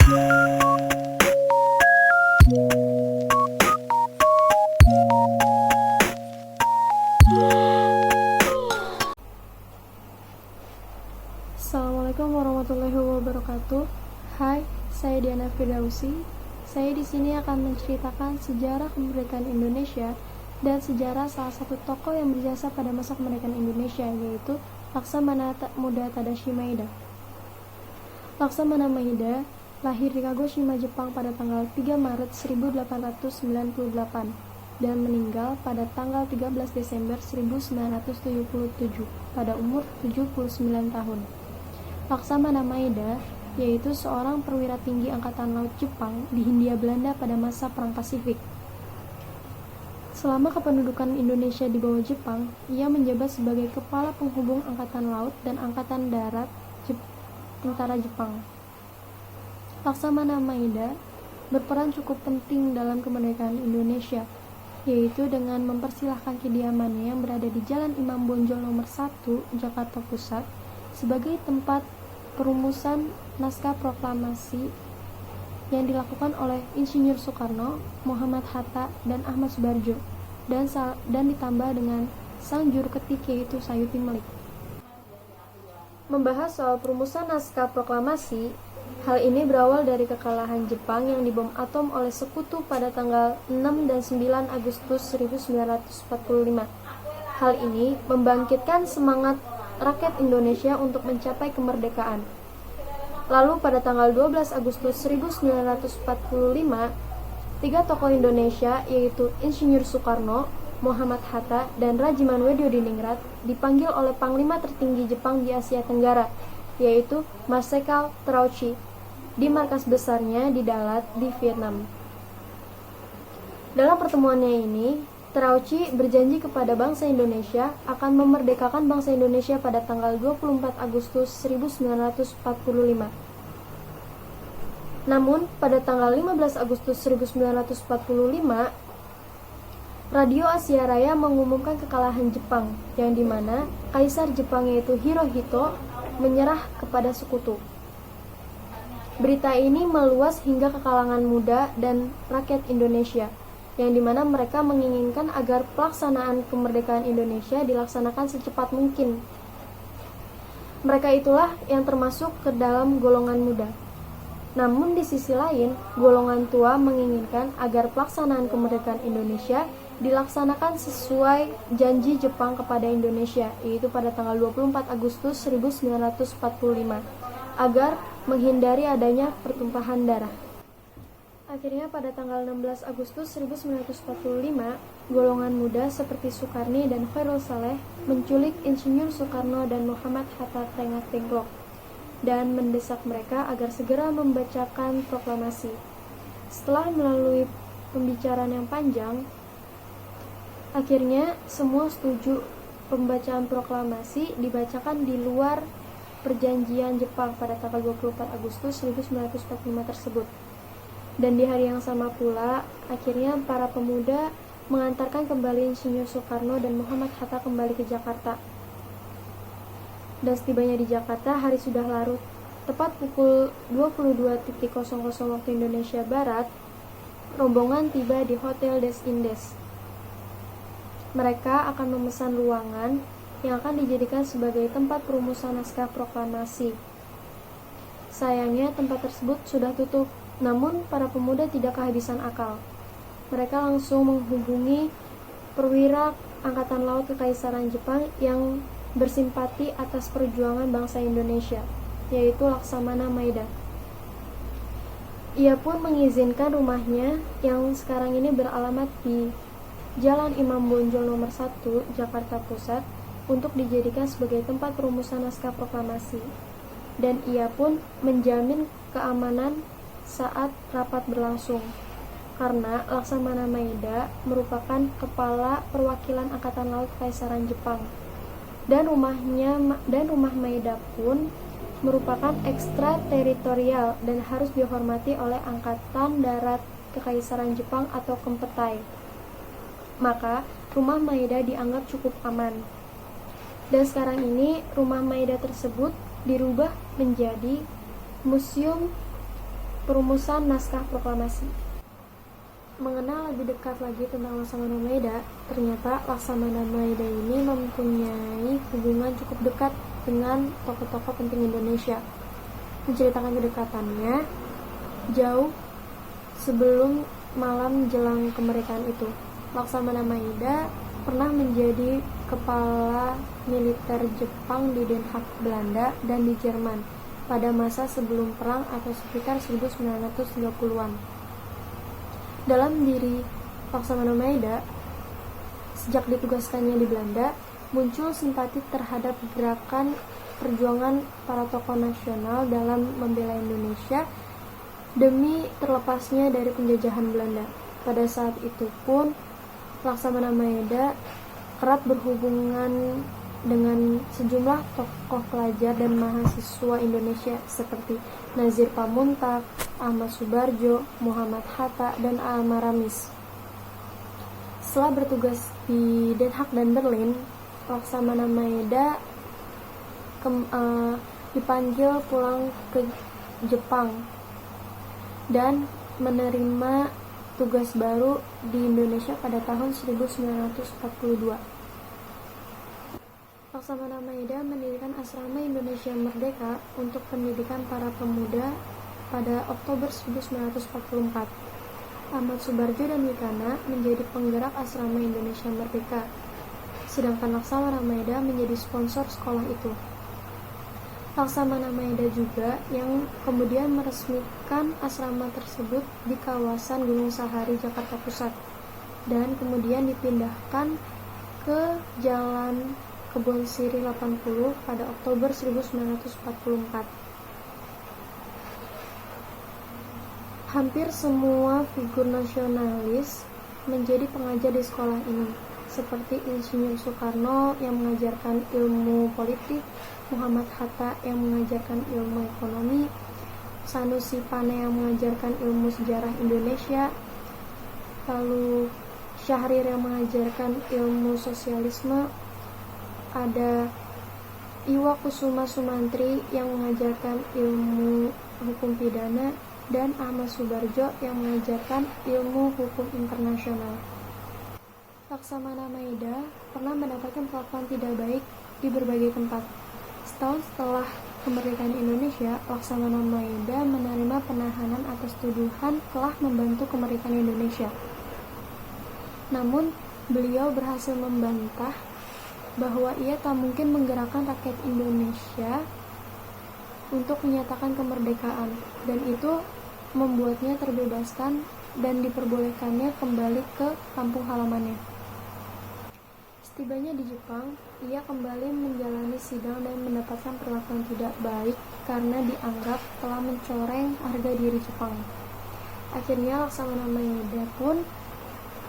Assalamualaikum warahmatullahi wabarakatuh. Hai, saya Diana Firdausi. Saya di sini akan menceritakan sejarah kemerdekaan Indonesia dan sejarah salah satu tokoh yang berjasa pada masa kemerdekaan Indonesia, yaitu Laksamana Muda Tadashi Maeda. Laksamana Maeda lahir di Kagoshima, Jepang pada tanggal 3 Maret 1898 dan meninggal pada tanggal 13 Desember 1977 pada umur 79 tahun. Laksamana Maeda yaitu seorang perwira tinggi Angkatan Laut Jepang di Hindia Belanda pada masa Perang Pasifik. Selama kependudukan Indonesia di bawah Jepang, ia menjabat sebagai kepala penghubung Angkatan Laut dan Angkatan Darat Tentara Jepang. Laksamana Maeda berperan cukup penting dalam kemerdekaan Indonesia, yaitu dengan mempersilahkan kediamannya yang berada di Jalan Imam Bonjol nomor 1, Jakarta Pusat, sebagai tempat perumusan naskah proklamasi yang dilakukan oleh Insinyur Soekarno, Muhammad Hatta, dan Ahmad Subarjo, dan ditambah dengan sang juru ketik yaitu Sayuti Melik. Membahas soal perumusan naskah proklamasi, hal ini berawal dari kekalahan Jepang yang dibom atom oleh sekutu pada tanggal 6 dan 9 Agustus 1945. Hal ini membangkitkan semangat rakyat Indonesia untuk mencapai kemerdekaan. Lalu pada tanggal 12 Agustus 1945, tiga tokoh Indonesia yaitu Insinyur Soekarno, Muhammad Hatta, dan Rajiman Weddiodiningrat dipanggil oleh Panglima tertinggi Jepang di Asia Tenggara, yaitu Marsekal Terauchi, di markas besarnya di Dalat di Vietnam. Dalam pertemuannya ini, Terauchi berjanji kepada bangsa Indonesia akan memerdekakan bangsa Indonesia pada tanggal 24 Agustus 1945. Namun, pada tanggal 15 Agustus 1945, Radio Asia Raya mengumumkan kekalahan Jepang, yang dimana Kaisar Jepang yaitu Hirohito menyerah kepada sekutu. Berita ini meluas hingga ke kalangan muda dan rakyat Indonesia, yang dimana mereka menginginkan agar pelaksanaan kemerdekaan Indonesia dilaksanakan secepat mungkin. Mereka itulah yang termasuk ke dalam golongan muda. Namun di sisi lain, golongan tua menginginkan agar pelaksanaan kemerdekaan Indonesia dilaksanakan sesuai janji Jepang kepada Indonesia, yaitu pada tanggal 24 Agustus 1945, agar menghindari adanya pertumpahan darah. Akhirnya pada tanggal 16 Agustus 1945, golongan muda seperti Sukarni dan Khairul Saleh menculik Insinyur Soekarno dan Muhammad Hatta Tenggak dan mendesak mereka agar segera membacakan proklamasi. Setelah melalui pembicaraan yang panjang, akhirnya semua setuju pembacaan proklamasi dibacakan di luar perjanjian Jepang pada tanggal 24 Agustus 1945 tersebut. Dan di hari yang sama pula, akhirnya para pemuda mengantarkan kembali Insinyur Soekarno dan Muhammad Hatta kembali ke Jakarta. Dan setibanya di Jakarta, hari sudah larut. Tepat pukul 22.00 waktu Indonesia Barat, rombongan tiba di Hotel Des Indes. Mereka akan memesan ruangan yang akan dijadikan sebagai tempat perumusan naskah proklamasi. Sayangnya tempat tersebut sudah tutup. Namun, para pemuda tidak kehabisan akal. Mereka langsung menghubungi perwira Angkatan Laut Kekaisaran Jepang yang bersimpati atas perjuangan bangsa Indonesia, yaitu Laksamana Maeda. Ia pun mengizinkan rumahnya yang sekarang ini beralamat di Jalan Imam Bonjol nomor 1, Jakarta Pusat, untuk dijadikan sebagai tempat perumusan naskah proklamasi. Dan ia pun menjamin keamanan saat rapat berlangsung, karena Laksamana Maeda merupakan kepala perwakilan Angkatan Laut Kekaisaran Jepang, dan rumah Maeda pun merupakan ekstrateritorial dan harus dihormati oleh Angkatan Darat Kekaisaran Jepang atau Kempetai. Maka rumah Maeda dianggap cukup aman. Dan sekarang ini rumah Maeda tersebut dirubah menjadi Museum Perumusan naskah proklamasi. Mengenal lebih dekat lagi tentang Laksamana Maeda, ternyata Laksamana Maeda ini mempunyai hubungan cukup dekat dengan tokoh-tokoh penting Indonesia. Menceritakan kedekatannya jauh sebelum malam jelang kemerdekaan itu. Laksamana Maeda pernah menjadi kepala militer Jepang di Den Haag, Belanda, dan di Jerman pada masa sebelum perang atau sekitar 1930-an. Dalam diri Laksamana Maeda, sejak ditugaskannya di Belanda, muncul simpati terhadap gerakan perjuangan para tokoh nasional dalam membela Indonesia demi terlepasnya dari penjajahan Belanda. Pada saat itu pun, Laksamana Maeda kerap berhubungan dengan sejumlah tokoh pelajar dan mahasiswa Indonesia seperti Nazir Pamuntak, Ahmad Subarjo, Muhammad Hatta, dan Almaramis. Setelah bertugas di Den Haag dan Berlin, Laksamana Maeda dipanggil pulang ke Jepang dan menerima tugas baru di Indonesia pada tahun 1942. Laksamana Maeda mendirikan Asrama Indonesia Merdeka untuk pendidikan para pemuda pada Oktober 1944. Ahmad Subarjo dan Wikana menjadi penggerak Asrama Indonesia Merdeka, sedangkan Laksamana Maeda menjadi sponsor sekolah itu. Laksamana Maeda juga yang kemudian meresmikan asrama tersebut di kawasan Gunung Sahari, Jakarta Pusat, dan kemudian dipindahkan ke Jalan Kebon Siri 80 pada Oktober 1944. Hampir semua figur nasionalis menjadi pengajar di sekolah ini, seperti Insinyur Soekarno yang mengajarkan ilmu politik, Muhammad Hatta yang mengajarkan ilmu ekonomi, Sanusi Pane yang mengajarkan ilmu sejarah Indonesia, lalu Syahrir yang mengajarkan ilmu sosialisme, ada Iwa Kusuma Sumantri yang mengajarkan ilmu hukum pidana, dan Ahmad Subarjo yang mengajarkan ilmu hukum internasional. Laksamana Maeda pernah mendapatkan perlakuan tidak baik di berbagai tempat. Setahun setelah kemerdekaan Indonesia, Laksamana Maeda menerima penahanan atas tuduhan telah membantu kemerdekaan Indonesia. Namun, beliau berhasil membantah bahwa ia tak mungkin menggerakkan rakyat Indonesia untuk menyatakan kemerdekaan, dan itu membuatnya terbebaskan dan diperbolehkannya kembali ke kampung halamannya. Setibanya di Jepang, ia kembali menjalani sidang dan mendapatkan perlakuan tidak baik karena dianggap telah mencoreng harga diri Jepang. Akhirnya Laksamana Maeda pun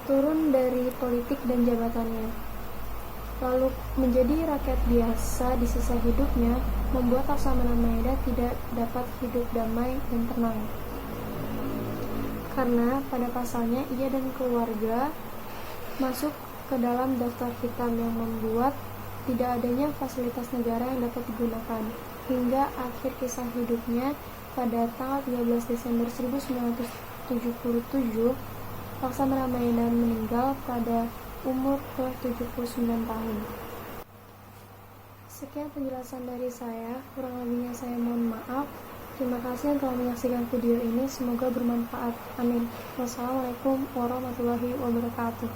turun dari politik dan jabatannya, lalu menjadi rakyat biasa di sisa hidupnya, membuat Laksamana Maeda tidak dapat hidup damai dan tenang. Karena pada pasalnya ia dan keluarga masuk ke dalam daftar hitam yang membuat tidak adanya fasilitas negara yang dapat digunakan, hingga akhir kisah hidupnya pada tanggal 13 Desember 1977, Laksamana Maeda meninggal pada umur ke-79 tahun. Sekian penjelasan dari saya, kurang lebihnya saya mohon maaf. Terima kasih yang telah menyaksikan video ini, semoga bermanfaat. Amin. Wassalamualaikum warahmatullahi wabarakatuh.